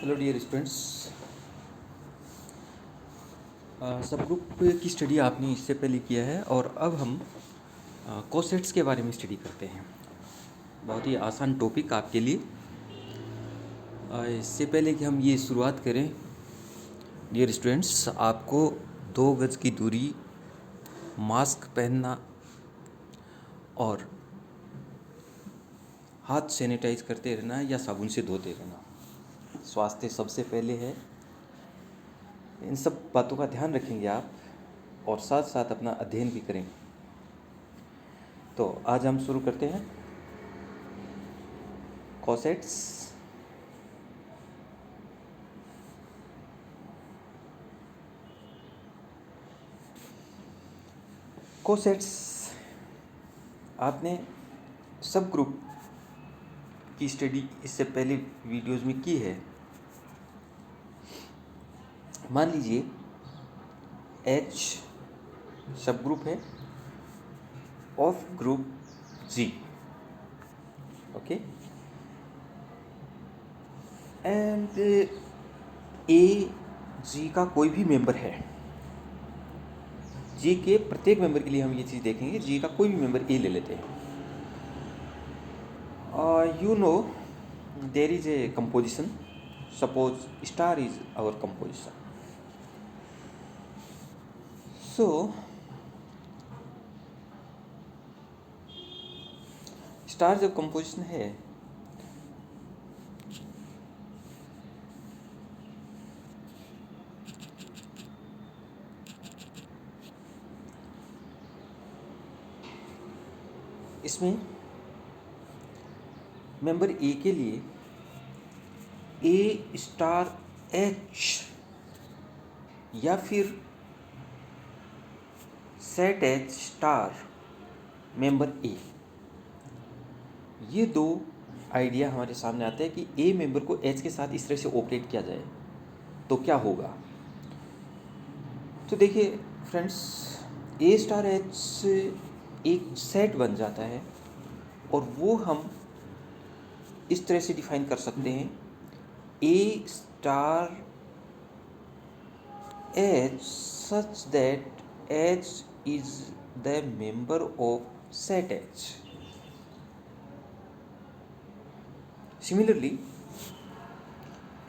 Hello dear students. सब group की study आपने इससे पहले किया है और अब हम कोसेट्स के बारे में स्टडी करते हैं। बहुत ही आसान टॉपिक आपके लिए। इससे पहले कि हम ये शुरुआत करें डियर स्टूडेंट्स, आपको 2 गज की दूरी, मास्क पहनना और हाथ सैनिटाइज करते रहना या साबुन से धोते रहना, स्वास्थ्य सबसे पहले है। इन सब बातों का ध्यान रखेंगे आप और साथ साथ अपना अध्ययन भी करेंगे। तो आज हम शुरू करते हैं कोसेट्स। कोसेट्स आपने सब ग्रुप की स्टडी इससे पहले वीडियोस में की है। मान लीजिए H सब ग्रुप है of group G, okay, and A G का कोई भी मेंबर है। G के प्रत्येक मेंबर के लिए हम ये चीज़ देखेंगे। G का कोई भी मेंबर A ले लेते हैं। You know there is a composition. Suppose star is our composition. So star जब कंपोजिशन है इसमें मेंबर ए के लिए ए स्टार एच या फिर set H star member A, ये दो आइडिया हमारे सामने आते हैं कि ए मेंबर को एच के साथ इस तरह से ऑपरेट किया जाए तो क्या होगा। तो देखिए फ्रेंड्स, ए स्टार एच से एक सेट बन जाता है और वो हम इस तरह से डिफाइन कर सकते हैं, A star H such that H is the member of set H. Similarly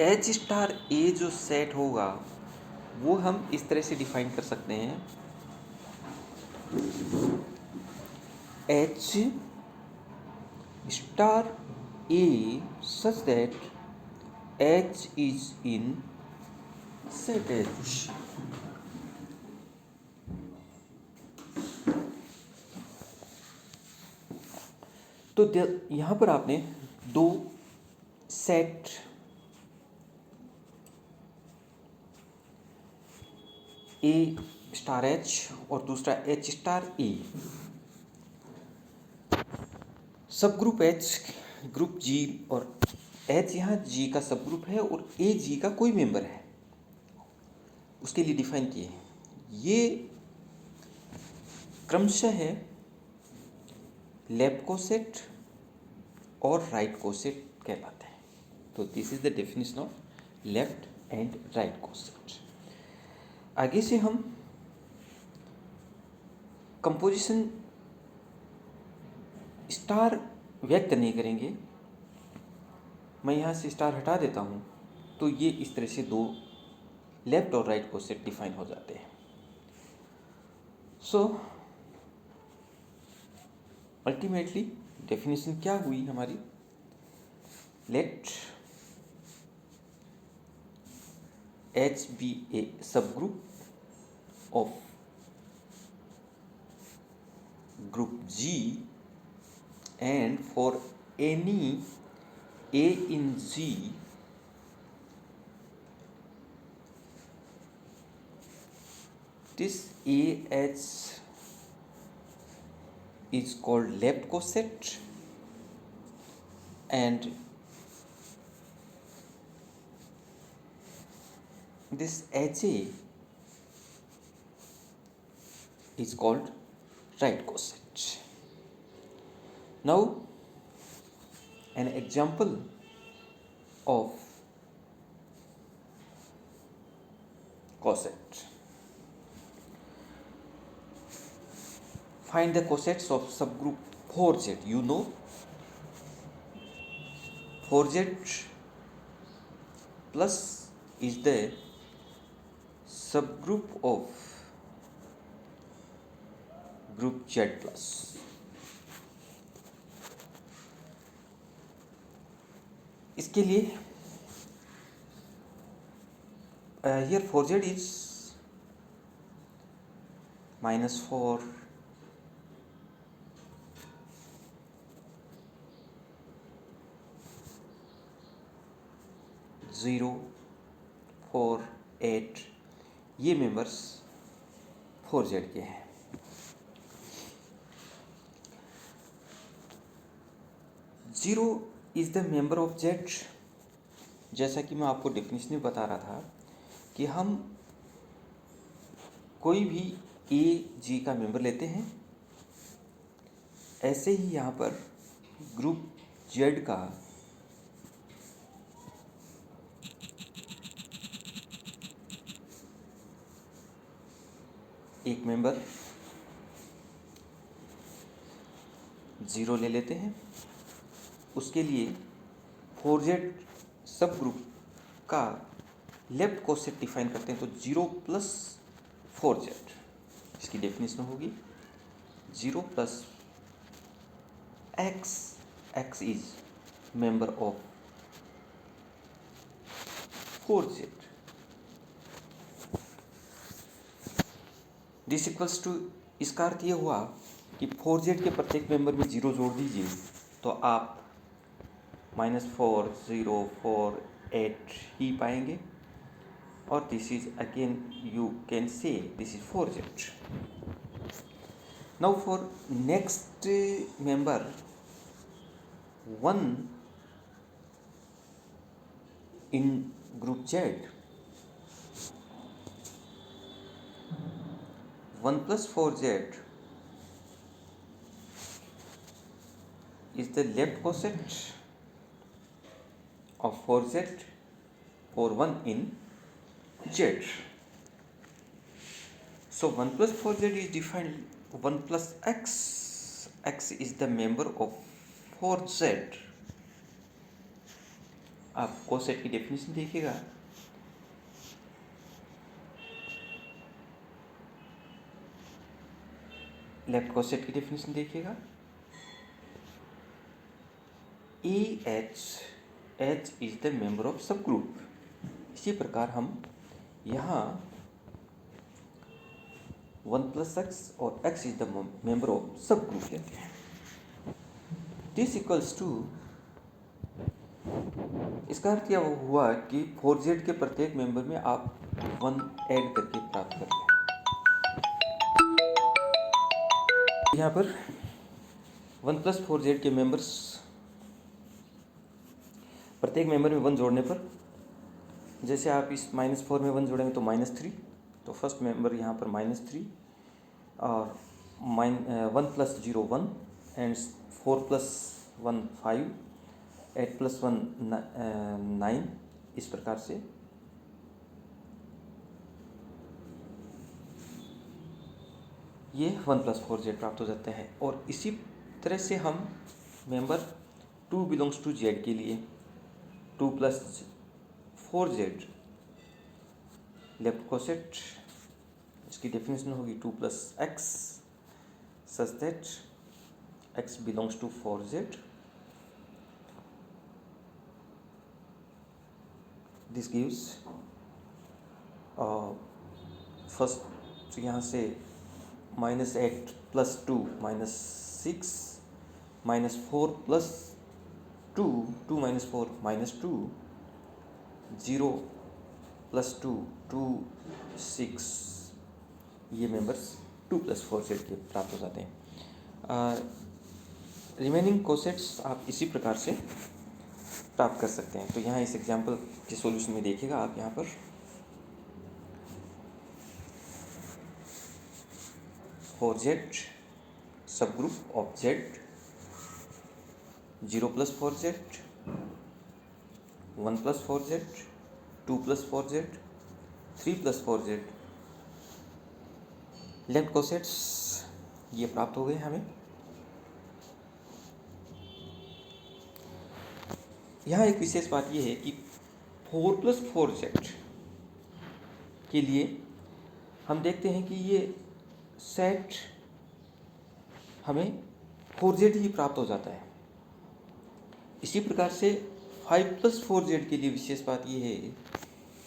H star A जो सेट होगा वो हम इस तरह से डिफाइन कर सकते हैं, H star A such that H is in set H. तो यहाँ पर आपने दो सेट ए स्टार एच और दूसरा एच स्टार ए, सब ग्रुप एच ग्रुप जी और एच यहाँ जी का सब ग्रुप है और ए जी का कोई मेंबर है, उसके लिए डिफाइन किए हैं। ये क्रमशः है लेफ्ट कोसेट और राइट कोसेट कहलाते हैं। तो this is the definition of left and right coset. आगे से हम कंपोजिशन स्टार व्यक्त नहीं करेंगे। मैं यहाँ से स्टार हटा देता हूँ तो ये इस तरह से दो लेफ्ट और राइट कोसेट डिफाइन हो जाते हैं। सो अल्टीमेटली डेफिनेशन क्या हुई हमारी, लेट एच बी ए सब group of group G and for any A in G this AH is called left coset and this HA is called right coset. Now an example of coset. Find the cosets of subgroup 4Z. You know 4Z plus is the subgroup of group Z plus. इसके लिए here 4Z is -4 0 4 8 ये members 4Z के हैं। Zero is the member of Z। जैसा कि मैं आपको definition में बता रहा था कि हम कोई भी A G का मेंबर लेते हैं, ऐसे ही यहाँ पर ग्रुप Z का एक मेंबर 0 ले लेते हैं। उसके लिए 4Z सब ग्रुप का लेफ्ट कोसेट डिफाइन करते हैं, तो 0 प्लस 4Z इसकी डेफिनेशन होगी 0 plus x, x is member of 4Z। This equals to, इसका अर्थ ये हुआ कि 4Z के प्रत्येक मेंबर में 0 जोड़ दीजिए तो आप -4 0 4 8 ही पाएंगे, और this is again you can say this is 4Z। Now for next member 1 in group Z, 1 plus 4Z is the left coset of 4Z or 1 in Z. So 1 plus 4Z is defined 1 plus x. X is the member of 4Z. आप coset की definition देखिएगा, left coset की definition देखिएगा, H is the member of सब group. इसी प्रकार हम यहाँ 1 प्लस x और x is the member of सब ग्रुप लेते हैं। दिस इक्वल्स टू, इसका अर्थ यह हुआ कि 4Z के प्रत्येक मेंबर में आप 1 ऐड करके प्राप्त करते हैं। यहाँ पर 1 प्लस 4Z के मेंबर्स, प्रत्येक मेंबर में 1 जोड़ने पर, जैसे आप इस -4 में 1 जोड़ेंगे तो -3, तो फर्स्ट मेंबर यहाँ पर -3 और 1 प्लस 0 1 एंड 4 प्लस 1 5, 8 प्लस 1 9, इस प्रकार से ये 1 प्लस 4Z प्राप्त हो जाते हैं। और इसी तरह से हम मेंबर 2 बिलोंग्स टू Z के लिए 2 प्लस 4Z लेफ्ट कोसेट, इसकी डेफिनेशन होगी 2 plus x such that x belongs to 4Z। This gives first यहाँ से -8 प्लस 2 -6, -4 प्लस 2 2 - 4 -2, 0 प्लस 2 2 6, ये मेंबर्स 2 प्लस 4Z के प्राप्त हो जाते हैं। रिमेनिंग कोसेट्स आप इसी प्रकार से प्राप्त कर सकते हैं। तो यहाँ इस एग्जाम्पल के सॉल्यूशन में देखिएगा आप, यहाँ पर 4Z सब group of Z, 0 plus 4Z 1 plus 4Z 2 plus 4Z 3+4z left cosets ये प्राप्त हो गए हमें। यहाँ एक विशेष बात ये है कि 4+4z के लिए हम देखते हैं कि ये सेट हमें 4z ही प्राप्त हो जाता है। इसी प्रकार से 5+4z के लिए विशेष बात ये है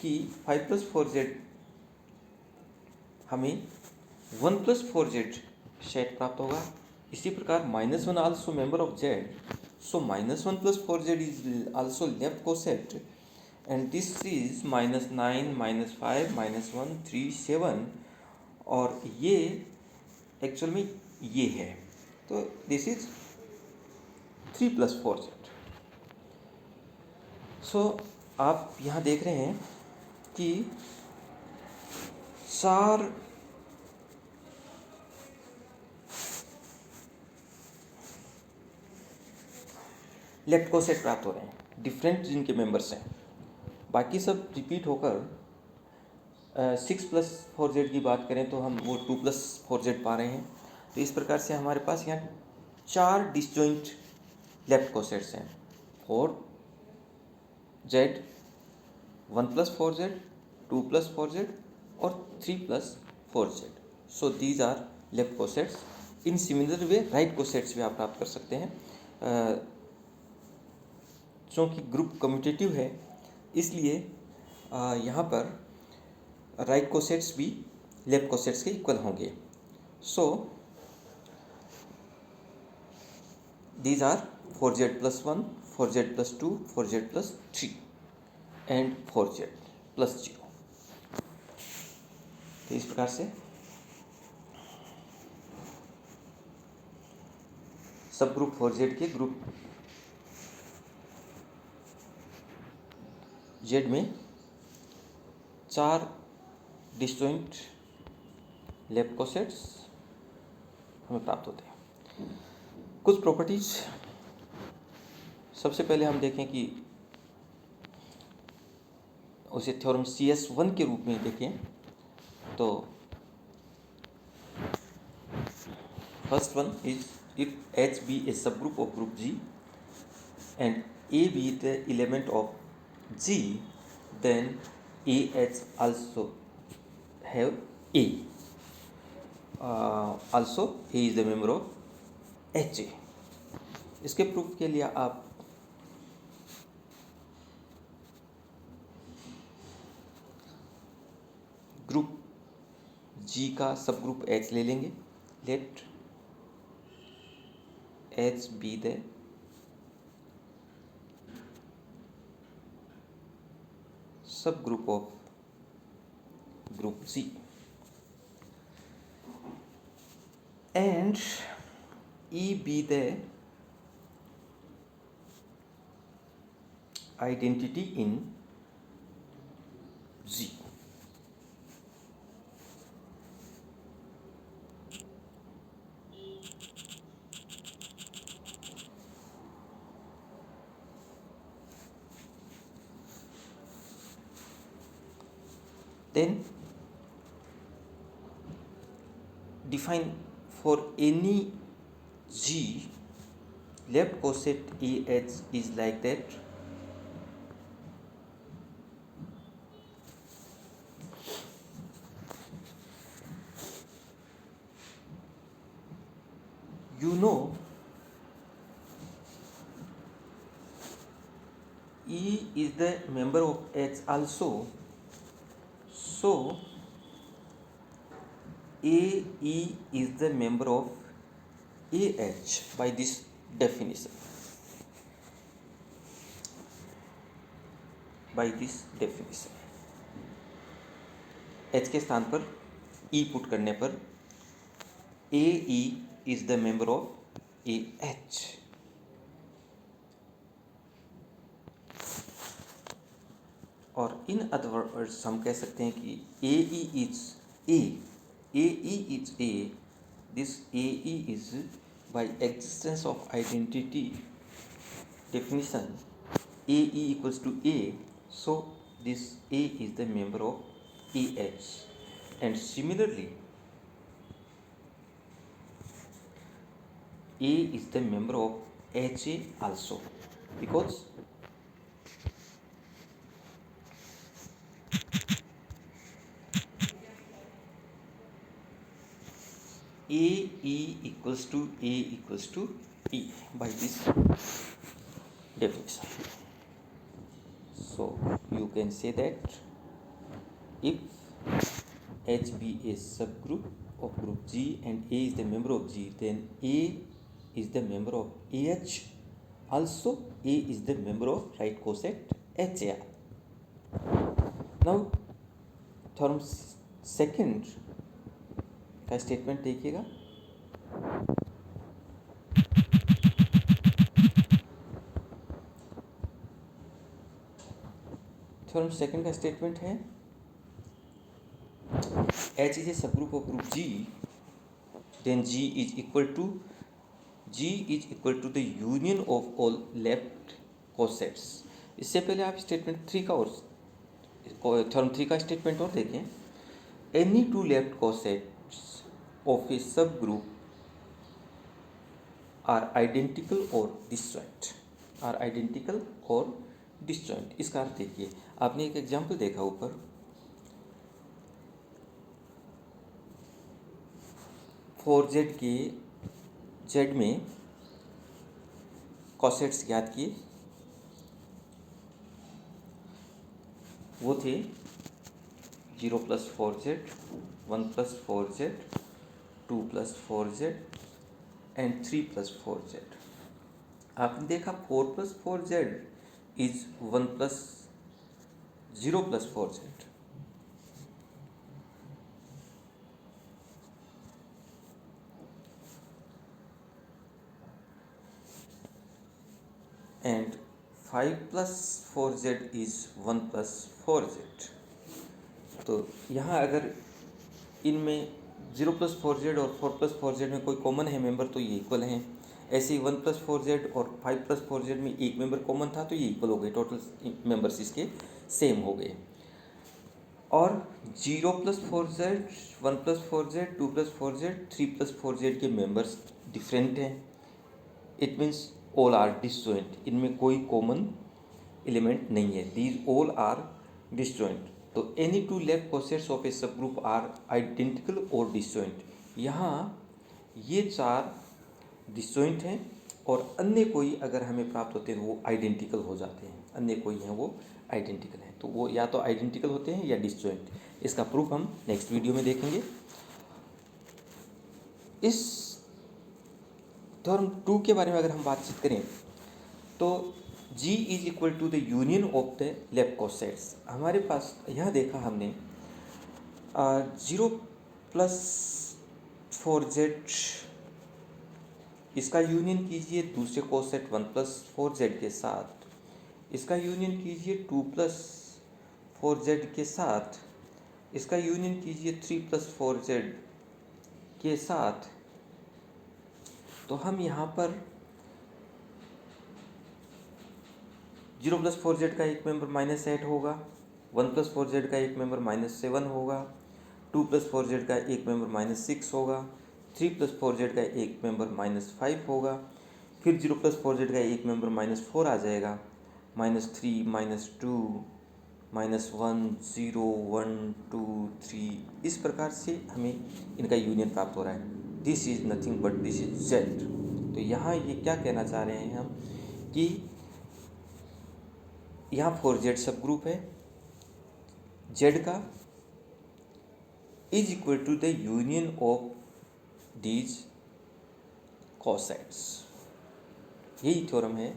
कि 5+4z हमें 1+4z सेट प्राप्त होगा। इसी प्रकार -1 also member of z, so -1+4z is also left coset and this is -9, -5, -1, 3, 7 और ये एक्चुअल में ये है, तो दिस इज 3+4z। सो आप यहाँ देख रहे हैं कि 4 लेफ्ट कोसेट प्राप्त हो रहे हैं, डिफरेंट जिनके मेंबर्स हैं। बाकी सब रिपीट होकर 6+4z की बात करें तो हम वो 2+4z पा रहे हैं। तो इस प्रकार से हमारे पास यहाँ 4 डिसजॉइंट लेफ्ट कोसेट्स हैं, 4z, 1+4z, 2+4z और 3+4z। So these are left cosets. In similar way right cosets भी आप प्राप्त कर सकते हैं। चूँकि ग्रुप कम्यूटेटिव है इसलिए यहाँ पर राइट कोसेट्स भी लेफ्ट कोसेट्स के इक्वल होंगे। So these are 4z+1, 4z+2, 4z+3 and 4z+0। तो इस प्रकार से सब ग्रुप 4z के ग्रुप z में 4 डिस्जॉइंट लेफ्ट कोसेट्स हमें प्राप्त होते हैं। कुछ प्रॉपर्टीज सबसे पहले हम देखें कि उसे थ्योरम CS1 के रूप में देखें तो first one is if H be a subgroup of group G and A be the element of G, then AH also have A. Also A is the member of HA. इसके proof के लिए आप group G का सब group H ले लेंगे। Let H be the subgroup of group C and E be the identity in G. Then define for any G left coset AH is like that. You know E is the member of H also, so AE is the member of AH by this definition. H के स्थान पर E put करने पर AE is the member of AH. और in other words हम कह सकते हैं कि AE is A. AE is A. This AE is by existence of identity definition AE equals to A. So this A is the member of EH, and similarly A is the member of HA also, because AE equals to A equals to E by this definition. So you can say that if H be a subgroup of group G and A is the member of G, then A is the member of AH also. A is the member of right coset HAR. Now theorem second का statement देखिएगा. Theorem second का statement है H is a subgroup of group G, then G is equal to the union of all left cosets. इससे पहले आप statement three का और theorem three का स्टेटमेंट और देखें. Any two left cosets of a subgroup are identical or disjoint. इसका अर्थ देखिए, आपने एक एग्जाम्पल देखा ऊपर. फोर जेड के जेड में कॉसेट्स ज्ञात किए. वो थे 0 + 4z, 1 + 4z, 2 + 4z and 3 + 4z. आपने देखा 4 + 4z is 1 + 0 + 4z. and 5 + 4z is 1 + 4z. तो यहाँ अगर इनमें 0 + 4z और 4 + 4z में कोई कॉमन है मेंबर तो ये इक्वल हैं. ऐसे ही 1 + 4z और 5 + 4z में एक मेंबर कॉमन था तो ये इक्वल हो गए. टोटल मेंबर्स इसके सेम हो गए. और 0 + 4z, 1 + 4z, 2 + 4z, 3 + 4z के मेंबर्स डिफरेंट हैं. It means all are disjoint. इनमें कोई कॉमन एलिमेंट नहीं है. These all are disjoint. तो any two left cosets of a subgroup are identical और डिसजॉइंट. यहाँ ये चार डिसजॉइंट हैं और अन्य कोई अगर हमें प्राप्त होते हैं वो आइडेंटिकल हो जाते हैं. अन्य कोई हैं वो आइडेंटिकल हैं. तो वो या तो आइडेंटिकल होते हैं या डिसजॉइंट. इसका प्रूफ हम नेक्स्ट वीडियो में देखेंगे. इस थ्योरम 2 के बारे में अगर हम बातचीत करें तो G is equal to the union of the left cosets. हमारे पास यहाँ देखा हमने 0 + 4z इसका यूनियन कीजिए दूसरे कोसेट 1 + 4z के साथ. इसका यूनियन कीजिए 2 + 4z के साथ. इसका यूनियन कीजिए 3 + 4z के साथ. तो हम यहाँ पर 0 + 4z का एक मेंबर -8 होगा. 1 + 4z का एक मेंबर -7 होगा. 2 + 4z का एक मेंबर -6 होगा. 3 + 4z का एक मेंबर -5 होगा. फिर 0 + 4z का एक मेंबर -4 आ जाएगा. -3, -2, -1, 0, 1, 2, 3. इस प्रकार से हमें इनका यूनियन प्राप्त हो रहा है. This is nothing but this is Z. तो यहाँ ये क्या कहना चाह रहे हैं हम कि यहाँ 4z सब ग्रुप है. जेड का is equal to the union of these cosets. यही थ्योरम है.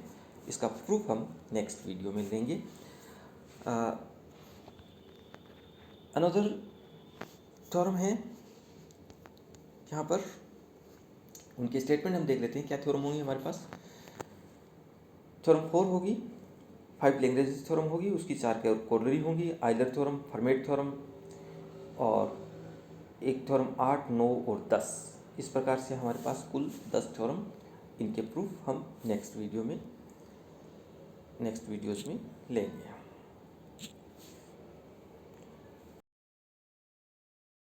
इसका प्रूफ हम नेक्स्ट वीडियो में लेंगे. अनदर थ्योरम है यहाँ पर. उनके स्टेटमेंट हम देख लेते हैं. क्या थ्योरम होंगी हमारे पास. थ्योरम 4 होगी. 5 लैग्रेंज थ्योरम होगी. उसकी 4 कोरोलरी होंगी. आइलर थ्योरम, फर्मेट थ्योरम और एक थ्योरम 8, 9 और 10. इस प्रकार से हमारे पास कुल 10 थ्योरम. इनके प्रूफ हम नेक्स्ट वीडियोज़ में लेंगे.